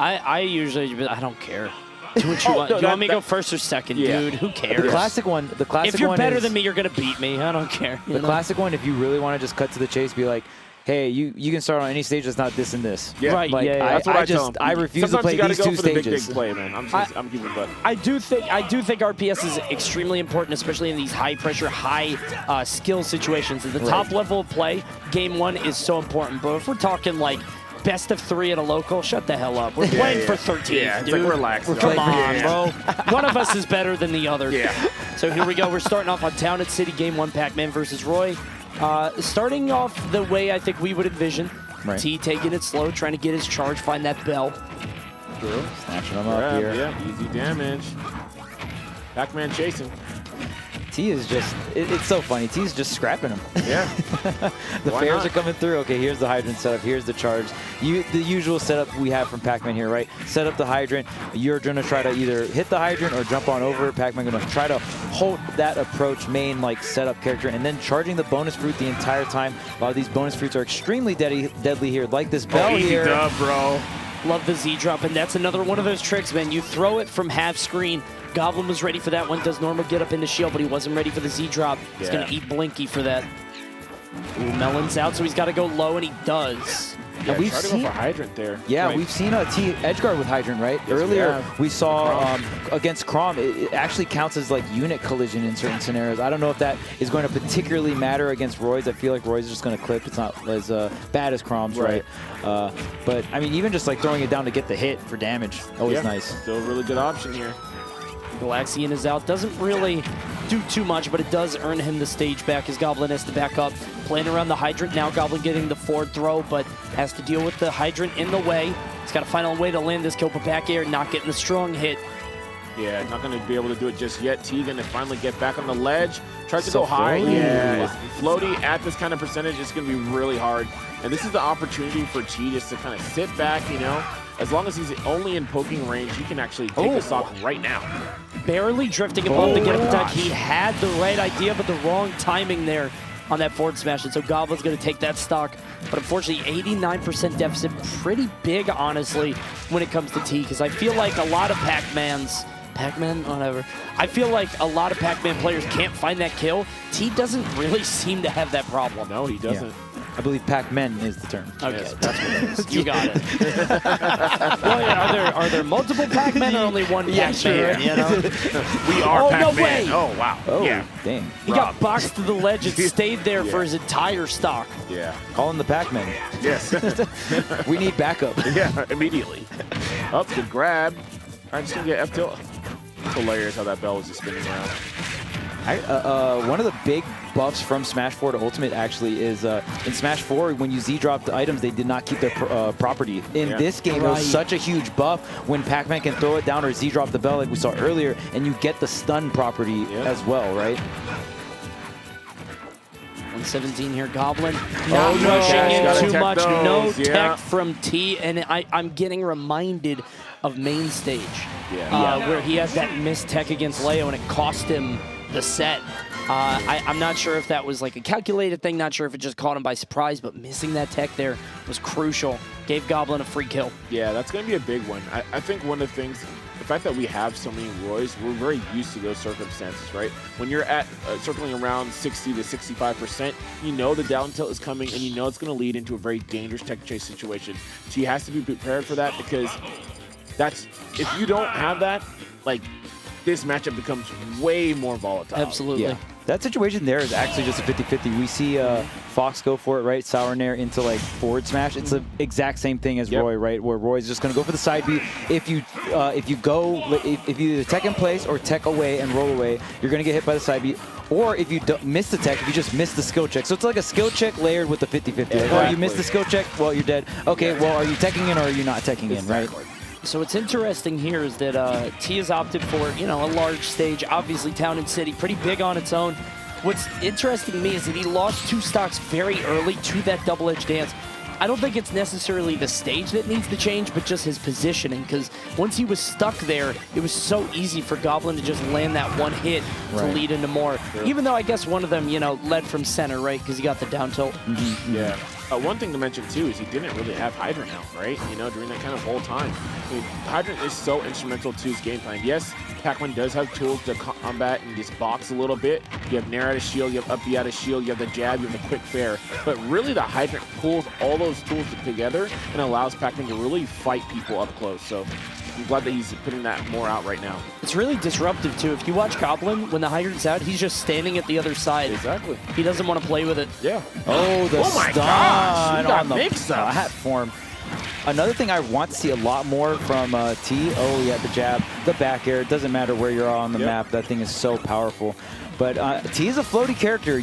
I usually, I don't care. Do what you want. Do you want me to go first or second, dude? Who cares? The classic one. The classic one. If you're better than me, you're gonna beat me. I don't care. The classic one. If you really want to just cut to the chase, be like, hey, you can start on any stage that's not this and this. Yeah. Right. Like, That's what I tell them. I refuse Sometimes to play these go two for the stages. big play, man. I'm giving butt. I do think RPS is extremely important, especially in these high pressure, high skill situations. At the top level of play, game 1 is so important. But if we're talking like best of 3 at a local, shut the hell up. We're playing for 13, yeah, dude. like relax. Come on, bro. One of us is better than the other. Yeah. So here we go. We're starting off on Town at City, game 1, Pac-Man versus Roy. Starting off the way I think we would envision. Right. T taking it slow, trying to get his charge, find that bell. Snatching them up here. Yeah, easy damage. Pac-Man chasing. T is just, it's so funny. T's just scrapping him. Yeah. The fares are coming through. Okay, here's the hydrant setup. Here's the charge. The usual setup we have from Pac-Man here, right? Set up the hydrant. You're going to try to either hit the hydrant or jump on over. Pac-Man going to try to hold that approach main like setup character and then charging the bonus fruit the entire time. A lot of these bonus fruits are extremely deadly here, like this bell here. Easy dub, bro. Love the Z-drop, and that's another one of those tricks, man. You throw it from half screen. Goblin was ready for that one. Does normal get up into shield, but he wasn't ready for the Z-drop. He's going to eat Blinky for that. Ooh, Melon's out, so he's got to go low, and he does. Yeah, we've try to seen go for hydrant there. Yeah, Right. we've seen a T edgeguard with hydrant, right? Yes, Earlier we saw against Crom, it actually counts as like unit collision in certain scenarios. I don't know if that is going to particularly matter against Roy's. I feel like Roy's just going to clip. It's not as bad as Crom's, right? But I mean, even just like throwing it down to get the hit for damage, always nice. Still a really good option here. Galaxian is out. Doesn't really do too much, but it does earn him the stage back as Goblin has to back up. Playing around the hydrant now. Goblin getting the forward throw, but has to deal with the hydrant in the way. He's got to find a way to land this kill, but back air, not getting the strong hit. Yeah, not going to be able to do it just yet. T going to finally get back on the ledge. Tries to So go high. floaty. Yeah, floaty at this kind of percentage is going to be really hard. And this is the opportunity for T just to kind of sit back, you know. As long as he's only in poking range, he can actually take the stock right now. Barely drifting above the get-up attack. He had the right idea, but the wrong timing there on that forward smash. And so Goblin's going to take that stock. But unfortunately, 89% deficit. Pretty big, honestly, when it comes to T. Because I feel like a lot of Pac-Man, whatever. I feel like a lot of Pac-Man players can't find that kill. T doesn't really seem to have that problem. No, he doesn't. Yeah. I believe Pac-Man is the term. Okay, Yes. that's what it is. You got it. Well, yeah, are there multiple Pac-Men or only one Pac-Man? sure. You know? We are no Pac-Man. way. Oh, wow. Oh, Yeah. dang. He got boxed to the ledge and stayed there for his entire stock. Yeah. Call him the Pac-Man. Yes. We need backup. Yeah, immediately. Up, good grab. All right, just going to get F tilt. It's hilarious how that bell was just spinning around. One of the big buffs from Smash 4 to Ultimate actually is in Smash 4 when you Z-dropped the items, they did not keep their property. In this game, it was such a huge buff when Pac-Man can throw it down or Z-drop the bell like we saw earlier, and you get the stun property as well, right? 117 here, Goblin. Not rushing in too much. No tech from T, and I'm getting reminded of main stage, where he had that missed tech against Leo, and it cost him the set. I'm not sure if that was like a calculated thing, not sure if it just caught him by surprise, but missing that tech there was crucial. Gave Goblin a free kill. Yeah, that's going to be a big one. I think one of the things, the fact that we have so many Roys, we're very used to those circumstances, right? When you're at circling around 60 to 65%, you know the down tilt is coming, and you know it's going to lead into a very dangerous tech chase situation. So he has to be prepared for that, because if you don't have that, like, this matchup becomes way more volatile. Absolutely. Yeah. That situation there is actually just a 50-50. We see Fox go for it, right? Sour Nair into like forward smash. It's the exact same thing as Roy, right? Where Roy's just going to go for the side B. If you either tech in place or tech away and roll away, you're going to get hit by the side B. Or if you miss the tech, if you just miss the skill check. So it's like a skill check layered with the 50-50. Exactly. Oh, you missed the skill check? Well, you're dead. Okay, well, are you teching in or are you not teching in, right? So what's interesting here is that T has opted for, you know, a large stage. Obviously, Town and City, pretty big on its own. What's interesting to me is that he lost 2 stocks very early to that double-edged dance. I don't think it's necessarily the stage that needs to change, but just his positioning, because once he was stuck there, it was so easy for Goblin to just land that one hit to lead into more. Even though I guess one of them, you know, led from center, right, because he got the down tilt. Yeah. One thing to mention too is he didn't really have Hydrant out, right? You know, during that kind of whole time. I mean, Hydrant is so instrumental to his game plan. Yes, Pac-Man does have tools to combat and just box a little bit. You have Nair out of shield, you have up B out of shield, you have the jab, you have the quick fair. But really the Hydrant pulls all those tools together and allows Pac-Man to really fight people up close. So I'm glad that he's putting that more out right now. It's really disruptive, too. If you watch Goblin, when the Hydrant's out, he's just standing at the other side. Exactly. He doesn't want to play with it. Yeah. Oh, the Oh my stun gosh, on the mix-ups. platform. Another thing I want to see a lot more from T. Oh, yeah, the jab, the back air. It doesn't matter where you're on the map. That thing is so powerful. But T is a floaty character.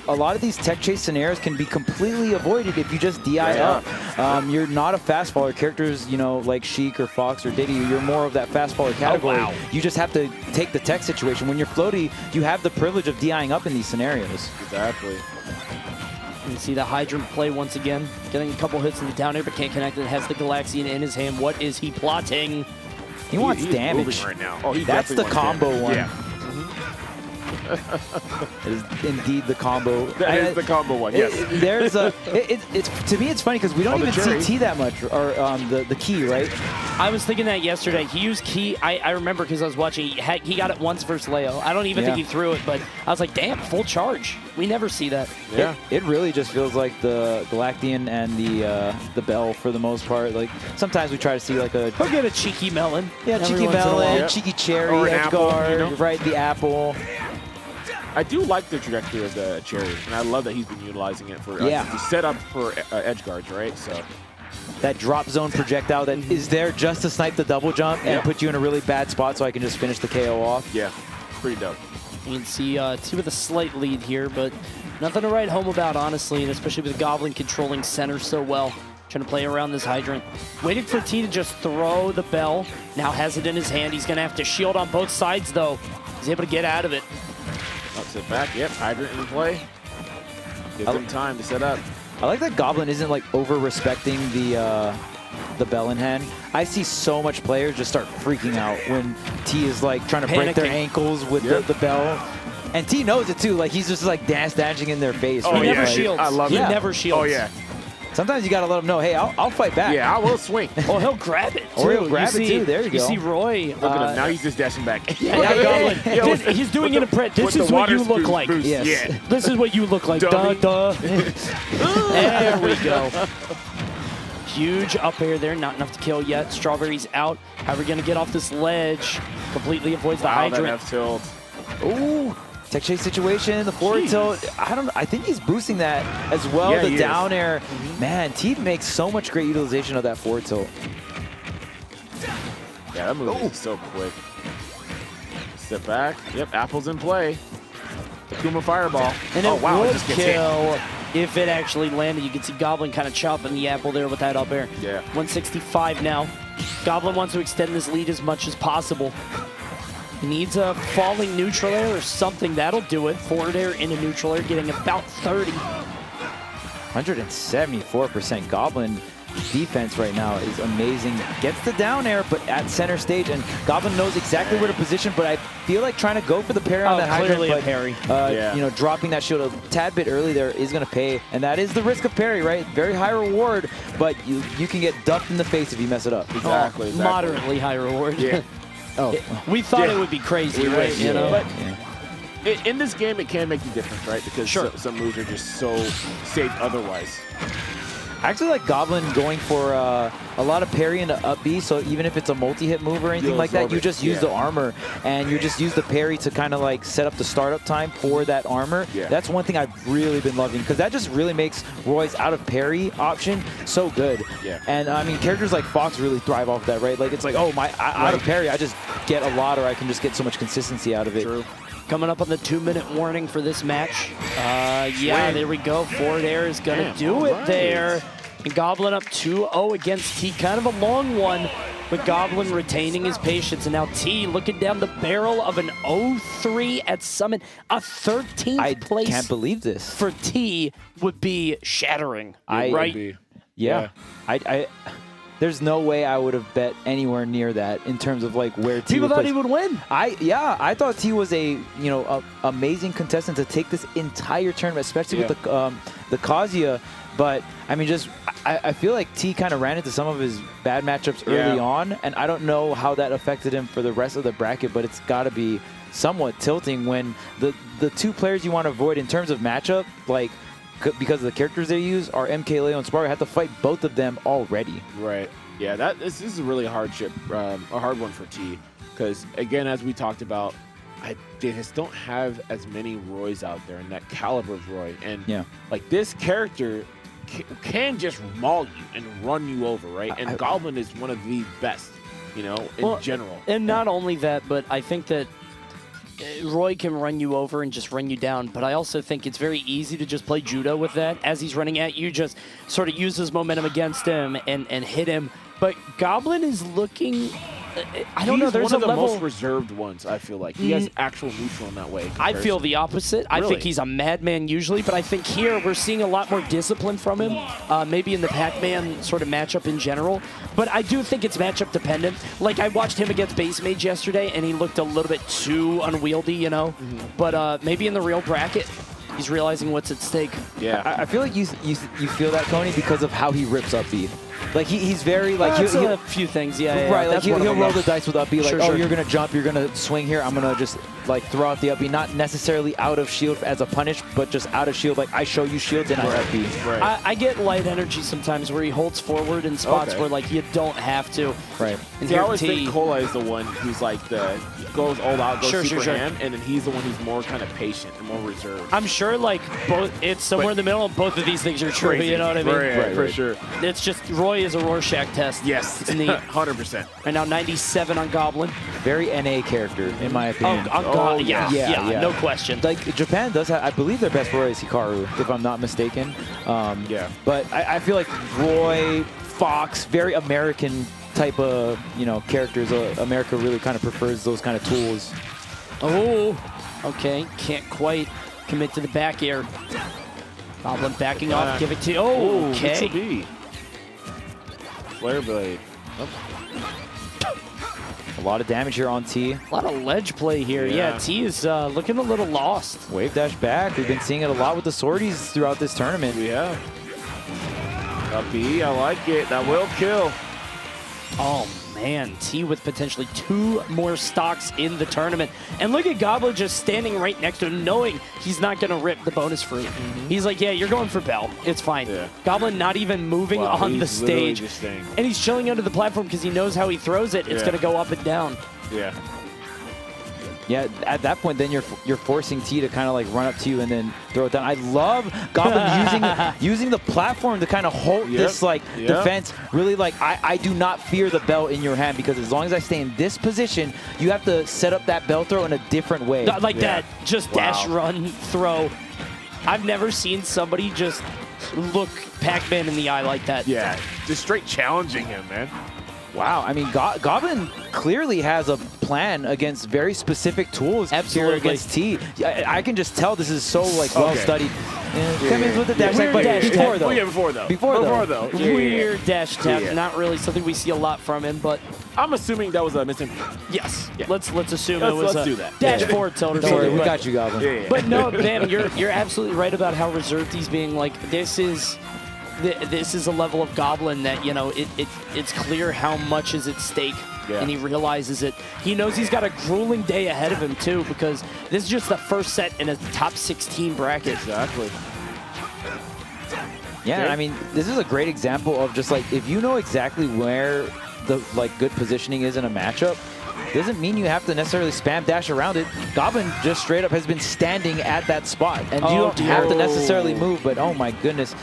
A lot of these tech chase scenarios can be completely avoided if you just DI up. You're not a fast faller. Characters, you know, like Sheik or Fox or Diddy, you're more of that fast faller category. Oh, wow. You just have to take the tech situation. When you're floaty, you have the privilege of DIing up in these scenarios. Exactly. You see the Hydrant play once again, getting a couple hits in the down air, but can't connect it. Has the Galaxian in his hand. What is he plotting? He wants He's damage moving right now. Oh, he That's the definitely wants combo damage. one. Yeah. It is indeed the combo. That is the combo one, yes. There's a. It's to me, it's funny because we don't even see T that much, or the key, right? I was thinking that yesterday. He used key. I remember because I was watching. He got it once versus Leo. I don't even think he threw it, but I was like, damn, full charge. We never see that. Yeah. It really just feels like the Galactian and the Bell for the most part. Like sometimes we try to see like a. He'll get a cheeky melon. Yeah, every cheeky once in a while. melon, cheeky cherry, Or an edge apple, guard, you know? right? The apple. I do like the trajectory of the cherry, and I love that he's been utilizing it for to set up for edge guards, right? So that drop zone projectile that is there just to snipe the double jump and put you in a really bad spot so I can just finish the KO off. yeah, pretty dope. You can see T with a slight lead here, but nothing to write home about, honestly, and especially with Goblin controlling center so well. Trying to play around this Hydrant. Waiting for T to just throw the bell. Now has it in his hand. He's going to have to shield on both sides, though. He's able to get out of it. Up, sit back. Yep, Hydrant in play. Give them time to set up. I like that Goblin isn't like over-respecting the bell in hand. I see so much players just start freaking out when T is like trying to break their ankles with the bell. And T knows it too. Like he's just like dashing in their face. He never shields. I love he it. never shields. Oh, yeah. Sometimes you got to let him know, hey, I'll fight back. Yeah, I will swing. Oh, he'll grab it, too. Or he'll grab it, too. There you go. You see Roy. Look at him. Now he's just dashing back. Yeah, Goblin. He's doing it in prep. This is what you look like. Yes. Yeah. This is what you look like. Dummy. Duh, duh. There we go. Huge up air there. Not enough to kill yet. Strawberry's out. How are we going to get off this ledge? Completely avoids the Hydrant. That tilt. Ooh. Tech chase situation, the forward tilt. I think he's boosting that as well. Yeah, the down air. Man, T makes so much great utilization of that forward tilt. Yeah, that move is so quick. Step back. Yep, Apple's in play. The Kuma Fireball. And it wow, would it just gets kill if it actually landed. You can see Goblin kind of chopping the apple there with that up air. Yeah. 165 now. Goblin wants to extend this lead as much as possible. He needs a falling neutral air or something. That'll do it. Forward air into neutral air, getting about 30. 174% Goblin defense right now is amazing. Gets the down air, but at center stage, and Goblin knows exactly where to position, but I feel like trying to go for the parry on that Hydrant, clearly but, a parry. you know, dropping that shield a tad bit early there is going to pay, and that is the risk of parry, right? Very high reward, but you can get ducked in the face if you mess it up. Exactly. Moderately high reward. Yeah. We thought it would be crazy, right? You know? But in this game, it can make the difference, right? Because some moves are just so safe otherwise. I actually like Goblin going for a lot of parry into up B, so even if it's a multi-hit move or anything like that, you just use the armor, and you just use the parry to kind of like set up the startup time for that armor. Yeah. That's one thing I've really been loving, because that just really makes Roy's out of parry option so good. Yeah. And I mean, characters like Fox really thrive off that, right? Like it's like, oh, out of parry, I just get a lot, or I can just get so much consistency out of it. True. Coming up on the 2-minute warning for this match. Yeah, there we go. Forward air is going to do it there. And Goblin up 2-0 against T. Kind of a long one, but Goblin retaining his patience. And now T looking down the barrel of an 0-3 at Summit. A 13th place. I can't believe this. For T would be shattering. Yeah. there's no way I would have bet anywhere near that in terms of like where T People would thought place. he would win. I thought T was a amazing contestant to take this entire tournament, especially with the Kazuya. But I mean, I feel like T kind of ran into some of his bad matchups early on, and I don't know how that affected him for the rest of the bracket. But it's got to be somewhat tilting when the two players you want to avoid in terms of matchup, like because of the characters they use, are MK Leo and Spargo. Have to fight both of them already. Right. Yeah. This is a really hard one for T, because again, as we talked about, they just don't have as many Roys out there, and that caliber of Roy, and like this character can just maul you and run you over, right? And Goblin is one of the best, in general. And not only that, but I think that Roy can run you over and just run you down, but I also think it's very easy to just play judo with that. As he's running at you, just sort of use his momentum against him and hit him. But Goblin is looking... I don't know. There's one of the level... most reserved ones, I feel like. He has actual neutral in that way. I feel the opposite. Really? I think he's a madman usually, but I think here we're seeing a lot more discipline from him, maybe in the Pac-Man sort of matchup in general. But I do think it's matchup dependent. Like, I watched him against Base Mage yesterday, and he looked a little bit too unwieldy, But maybe in the real bracket, he's realizing what's at stake. Yeah. I feel like you feel that, Coney, because of how he rips up B. Like he's very like he'll a few things, right. Like he'll roll the dice with up B. Like, sure. You're gonna jump, you're gonna swing here. I'm gonna just like throw out the up B, not necessarily out of shield as a punish, but just out of shield. Like I show you shields and I up B. Right. I get light energy sometimes where he holds forward in spots where like you don't have to. Right. And I always think Cola is the one who's like goes all out, goes super ham, and then he's the one who's more kind of patient and more reserved. I'm sure like it's somewhere in the middle of both of these things are true. Crazy. You know what I mean? Right, for sure. It's just Roy is a Rorschach test. Yes, it's neat. 100%. Right now, 97 on Goblin. Very NA character, in my opinion. Yeah, no question. Like Japan does have, I believe their best Roy is Hikaru, if I'm not mistaken. But I feel like Roy, Fox, very American type of characters. America really kind of prefers those kind of tools. Oh, okay. Can't quite commit to the back air. Goblin backing off. Give it to. Oh, okay. Flare blade. A lot of damage here on T. A lot of ledge play here. Yeah, T is looking a little lost. Wave dash back. We've been seeing it a lot with the swordies throughout this tournament. We have. Up B, I like it. That will kill. Oh, man. T with potentially 2 more stocks in the tournament. And look at Goblin just standing right next to him, knowing he's not going to rip the bonus fruit. He's like, yeah, you're going for Bell. It's fine. Yeah. Goblin not even moving on the stage. And he's chilling under the platform because he knows how he throws it. It's going to go up and down. Yeah. Yeah, at that point, then you're forcing T to kind of like run up to you and then throw it down. I love Goblin using the platform to kind of hold this defense. Really, like I do not fear the bell in your hand, because as long as I stay in this position, you have to set up that bell throw in a different way. Like that, just dash, run, throw. I've never seen somebody just look Pac-Man in the eye like that. Yeah, just straight challenging him, man. Wow, I mean, Goblin clearly has a plan against very specific tools here against T. I can just tell this is so well studied. Come in with the dash attack, but before though. Weird dash attack, not really something we see a lot from him, but I'm assuming that was a missing. Yes, let's assume it was do that. Dash forward tilt or Don't something. worry, we got you, Goblin. But no, man, you're absolutely right about how reserved he's being. Like this is a level of Goblin that, it's clear how much is at stake, and he realizes it. He knows he's got a grueling day ahead of him, too, because this is just the first set in a top 16 bracket. Exactly. Yeah, I mean, this is a great example of just, like, if you know exactly where the, good positioning is in a matchup, doesn't mean you have to necessarily spam dash around it. Goblin just straight up has been standing at that spot, and you don't have to necessarily move, but oh my goodness.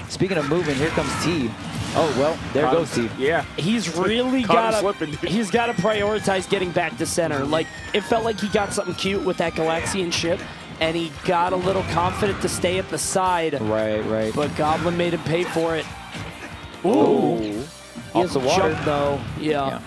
Speaking of moving, here comes T. Oh, well, there goes T. Yeah. He's really got to prioritize getting back to center. Like, it felt like he got something cute with that Galaxian ship, and he got a little confident to stay at the side. Right. But Goblin made him pay for it. Ooh. He has the water. jump, though. Yeah.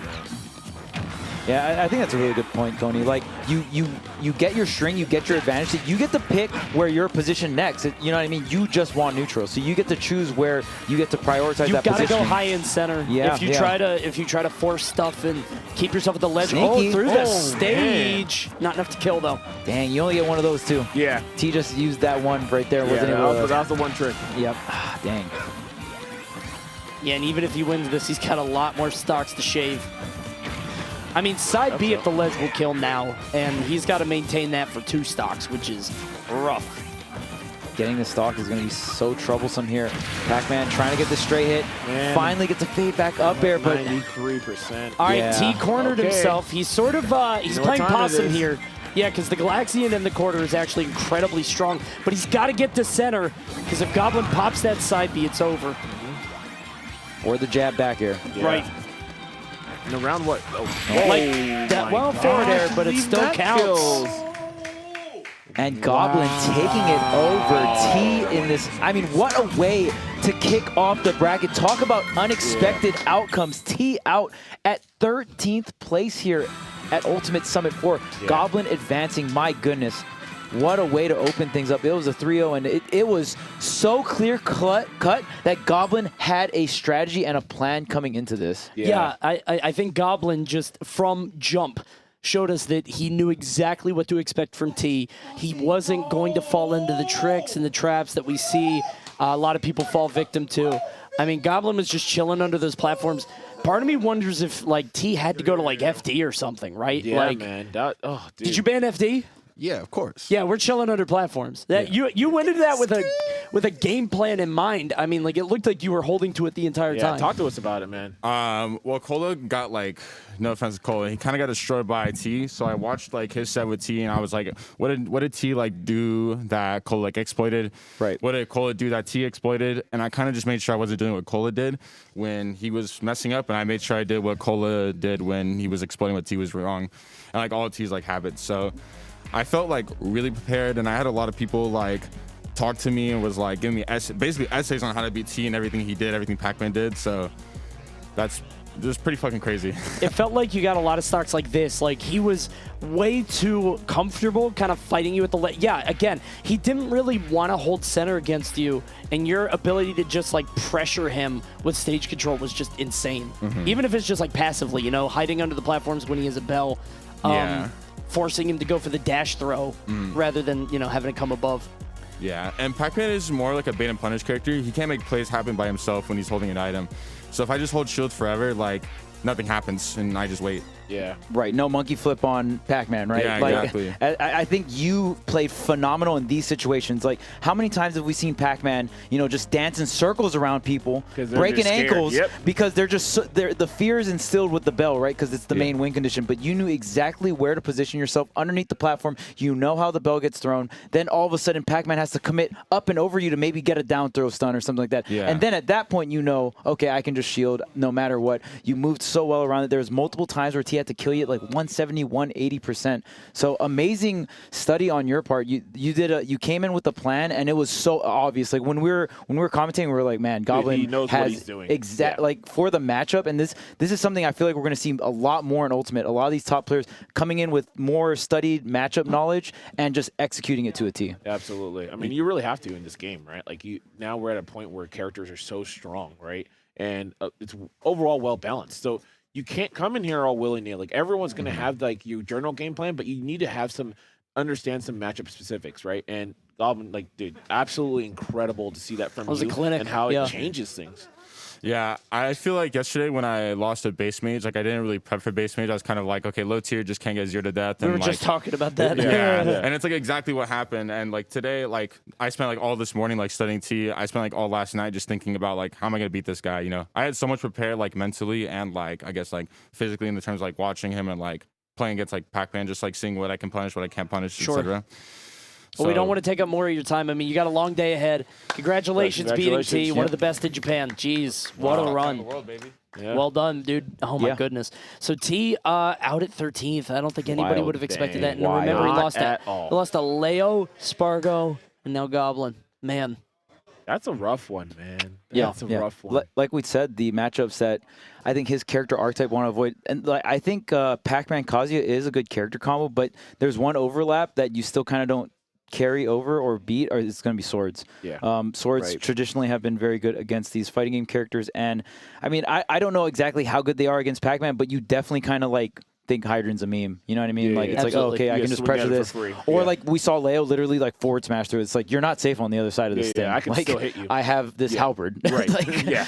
Yeah, I think that's a really good point, Coney. Like, you get your string, you get your advantage. You get to pick where you're positioned next. You know what I mean? You just want neutral, so you get to choose where you get to prioritize that position. You gotta go high in center. Yeah, if you try to force stuff and keep yourself at the ledge. Sneaky. Oh, through the stage. Man. Not enough to kill though. Dang, you only get one of those too. Yeah. T just used that one right there. Yeah, Wasn't able to. that was the one trick. Yep. Dang. Yeah, and even if he wins this, he's got a lot more stocks to shave. I mean, side B at the ledge will kill now, and he's got to maintain that for 2 stocks, which is rough. Getting the stock is going to be so troublesome here. Pac-Man trying to get the straight hit. Man. Finally gets a fade back up there, but 93%. All right, Yeah. T cornered himself. He's sort of he's playing possum it is? here. Yeah, because the Galaxian in the corner is actually incredibly strong, but he's got to get to center, because if Goblin pops that side B, it's over. or the jab back air. Yeah. Right. And around what? Oh, Like that, well, forward air, but it still counts. And Goblin taking it over T in this. I mean, what a way to kick off the bracket. Talk about unexpected outcomes. T out at 13th place here at Ultimate Summit 4. Yeah. Goblin advancing. My goodness. What a way to open things up. It was a 3-0, and it was so clear-cut that Goblin had a strategy and a plan coming into this. Yeah, I think Goblin just from jump showed us that he knew exactly what to expect from T. He wasn't going to fall into the tricks and the traps that we see a lot of people fall victim to. I mean, Goblin was just chilling under those platforms. Part of me wonders if, like, T had to go to, like, FD or something, right? Yeah, like, man. Dude. Did you ban FD? Yeah, of course. Yeah, we're chilling under platforms. That you went into that with a game plan in mind. I mean, like, it looked like you were holding to it the entire time. Talk to us about it, man. Well, Cola got, like, no offense to Cola, he kind of got destroyed by T. So I watched, like, his set with T, and I was like, what did T, like, do that Cola, like, exploited? Right. What did Cola do that T exploited? And I kind of just made sure I wasn't doing what Cola did when he was messing up, and I made sure I did what Cola did when he was exploiting what T was wrong. And, like, all of T's, like, habits. So I felt like really prepared, and I had a lot of people like talk to me and was like giving me basically essays on how to beat T and everything he did, everything Pac-Man did. So that's just pretty fucking crazy. It felt like you got a lot of stocks like this. Like, he was way too comfortable kind of fighting you at the yeah, again, he didn't really want to hold center against you, and your ability to just, like, pressure him with stage control was just insane. Even if it's just, like, passively, you know, hiding under the platforms when he has a bell. Yeah. Forcing him to go for the dash throw rather than, you know, having it come above. Yeah, and Pac-Man is more like a bait and punish character. He can't make plays happen by himself when he's holding an item. So if I just hold shield forever, like, nothing happens, and I just wait. Yeah. Right, no monkey flip on Pac-Man, right? Yeah, like, exactly. I think you played phenomenal in these situations. Like, how many times have we seen Pac-Man, you know, just dance in circles around people, 'Cause they're breaking just scared. ankles, Yep. because they're just the fear is instilled with the bell, right? Because it's the main win condition. But you knew exactly where to position yourself underneath the platform. You know how the bell gets thrown. Then all of a sudden, Pac-Man has to commit up and over you to maybe get a down throw stun or something like that. Yeah. And then at that point, you know, okay, I can just shield no matter what. You moved so well around it. There was multiple times where T had to kill you at like 170, 180%. So amazing study on your part. You came in with a plan, and it was so obvious. Like when we were commentating, we were like, man, Goblin he knows has what he's doing. like for the matchup, and this is something I feel like we're going to see a lot more in Ultimate. A lot of these top players coming in with more studied matchup knowledge and just executing it to a T. Absolutely. I mean, you really have to in this game, right? Like, now we're at a point where characters are so strong, right? And it's overall well balanced. So you can't come in here all willy-nilly. Like, everyone's going to have, like, your general game plan, but you need to have understand some matchup specifics, right? And Goblin, like, dude, absolutely incredible to see that from was you a clinic. and how Yeah. it changes things. Yeah, I feel like yesterday when I lost a base mage, like I didn't really prep for base mage. I was kind of like, okay, low tier, just can't get 0 to death. We And were like, just talking about that. Yeah, and it's like exactly what happened. And like today, like I spent like all this morning like studying T. I spent like all last night just thinking about like how am I gonna beat this guy? You know, I had so much prepared like mentally and like I guess like physically in the terms of like watching him and like playing against like Pac-Man, just like seeing what I can punish, what I can't punish, Sure. etc. Well, we don't want to take up more of your time. I mean, you got a long day ahead. Congratulations, beating T, one of the best in Japan. Jeez, what a run. World, baby. Yeah. Well done, dude. Oh, my Yeah. goodness. So T out at 13th. I don't think anybody Wild. would have expected that. And Dang. remember, he Not lost at all. He lost to Leo, Spargo, and now Goblin. Man. That's a rough one, man. Yeah, That's a rough one. Like we said, the matchups that I think his character archetype want to avoid, and like I think Pac-Man Kazuya is a good character combo, but there's one overlap that you still kind of don't carry over or beat, or it's going to be swords. Yeah. Swords traditionally have been very good against these fighting game characters, and I mean, I don't know exactly how good they are against Pac-Man, but you definitely kind of like think Hydran's a meme. You know what I mean? Yeah, like yeah, it's like, oh, okay, I can just swing pressure at it for this. free. Or Yeah. like we saw Leo literally like forward smash through. It's like you're not safe on the other side of this thing. I can like, still hit you. I have this halberd. Right. like, Yeah.